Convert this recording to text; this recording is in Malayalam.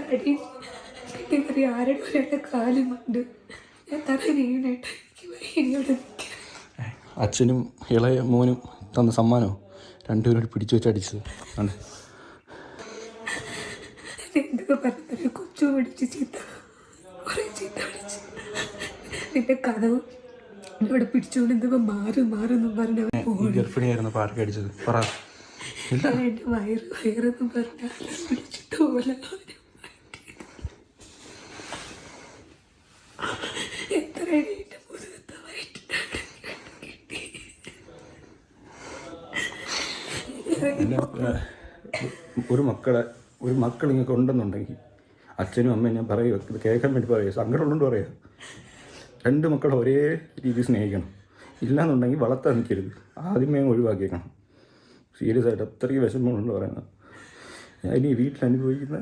അടി കിട്ടിയ ആരുടെ ഒരാളുടെ കാലുമുണ്ട്. ഞാൻ തറ വീണായിട്ട് എനിക്ക് അച്ഛനും ഇളയ മോനും തന്ന സമ്മാനമോ രണ്ടുപേരോട് പിടിച്ചു വെച്ച് അടിച്ചത് ആണ്. എന്തൊക്കെ പറഞ്ഞ കൊച്ചു പിടിച്ച് ചീത്ത കുറേ ചീത്ത പിടിച്ച് നിന്റെ കഥവ് ഇവിടെ പിടിച്ചുകൊണ്ട് എന്തൊക്കെ മാറും പറഞ്ഞ ഗർഭിണിയായിരുന്നു പാർക്ക് അടിച്ചത് പറ. എൻ്റെ വയറെന്നും പറഞ്ഞ പിടിച്ചിട്ട് പോലെ എത്ര എൻ്റെ മുഖത്തെ വയറ്റിട്ടാണ് കിട്ടി. ഒരു മക്കൾ ഇങ്ങനെ ഉണ്ടെന്നുണ്ടെങ്കിൽ അച്ഛനും അമ്മയും ഞാൻ പറയുക, ഇത് കേൾക്കാൻ വേണ്ടി പറയുക, സങ്കടമുള്ളതുകൊണ്ട് പറയുക, രണ്ട് മക്കളെ ഒരേ രീതിയിൽ സ്നേഹിക്കണം. ഇല്ലയെന്നുണ്ടെങ്കിൽ വളർത്താൻ നിൽക്കരുത്, ആദ്യമേ ഒഴിവാക്കിയേക്കണം. സീരിയസ് ആയിട്ട് അത്രയും വിഷമമുണ്ടെന്ന് പറയുന്നത് ഞാൻ ഇനി വീട്ടിൽ അനുഭവിക്കുന്ന